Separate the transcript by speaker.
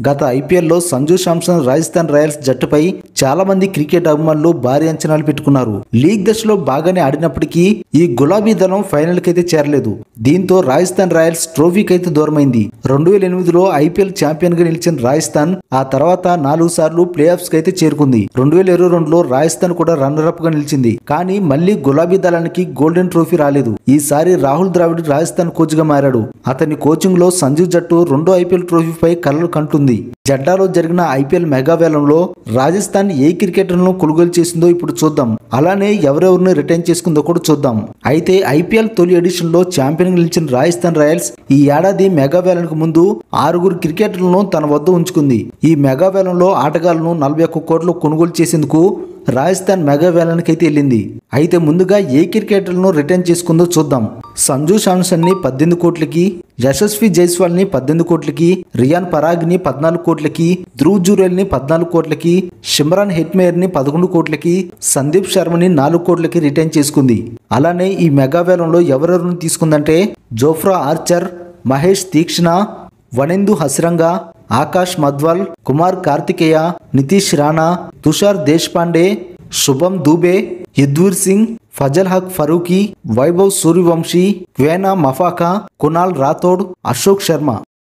Speaker 1: గత ఐపీఎల్లో సంజు శాంసన్ రాజస్థాన్ రాయల్స్ జట్టుపై చాలా మంది క్రికెట్ అభిమానులు భారీ అంచనాలు పెట్టుకున్నారు. లీగ్ దశలో బాగానే ఆడినప్పటికీ ఈ గులాబీ దళం ఫైనల్ కైతే చేరలేదు. దీంతో రాజస్థాన్ రాయల్స్ ట్రోఫీకి అయితే దూరమైంది. 2008లో ఐపీఎల్ ఛాంపియన్ గా నిలిచిన రాజస్థాన్ ఆ తర్వాత 4 సార్లు ప్లే ఆఫ్స్ కి అయితే చేరుకుంది. 2022లో రాజస్థాన్ కూడా రన్నర్ అప్ గా నిలిచింది. కానీ మళ్లీ గులాబీ దళానికి గోల్డెన్ ట్రోఫీ రాలేదు. ఈసారి రాహుల్ ద్రావిడ్ రాజస్థాన్ కోచ్ గా మారాడు. అతని కోచింగ్ లో సంజు జట్టు 2వ ఐపీఎల్ ట్రోఫీపై కలలు కంటుంది. జడ్డాలో జరిగిన ఐపీఎల్ మెగా వేలంలో రాజస్థాన్ ఏ క్రికెటర్లను కొనుగోలు చేసిందో ఇప్పుడు చూద్దాం. అలానే ఎవరెవరిని రిటైన్ చేసుకుందో కూడా చూద్దాం. అయితే ఐపీఎల్ తొలి ఎడిషన్ లో ఛాంపియన్ నిలిచిన రాజస్థాన్ రాయల్స్ ఈ ఏడాది మెగా వేలానికి ముందు 6 క్రికెటర్లను తన వద్ద ఉంచుకుంది. ఈ మెగా వేలంలో ఆటగాళ్లను 41 కోట్లు కొనుగోలు చేసేందుకు రాజస్థాన్ మెగా వేలానికి అయితే వెళ్ళింది. అయితే ముందుగా ఏ క్రికెటర్లను రిటైన్ చేసుకుందో చూద్దాం. సంజు శాంసన్ ని 18 కోట్లకి, యశస్వి జైస్వాల్ ని 18 కోట్లకి, రియాన్ పరాగ్ ని 14 కోట్లకి, ధ్రువ్ జురేల్ ని 14 కోట్లకి, షిమ్రాన్ హెట్మేయర్ ని 11 కోట్లకి, సందీప్ శర్మని 4 కోట్లకి రిటైన్ చేసుకుంది. అలానే ఈ మెగా వేలంలో ఎవరెవరిని తీసుకుందంటే జోఫ్రా ఆర్చర్, మహేష్ తీక్షణ, వనెందు హసిరంగా, ఆకాష్ మధ్వాల్, కుమార్ కార్తికేయ, నితీష్ రాణా, తుషార్ దేశపాండే, శుభం దూబే, యుధ్వీర్ సింగ్, ఫజల్ హక్ ఫరూకీ, వైభవ్ సూర్యవంశీ, వేనా మఫాకా, కునాల్ రాథోడ్, అశోక్ శర్మ.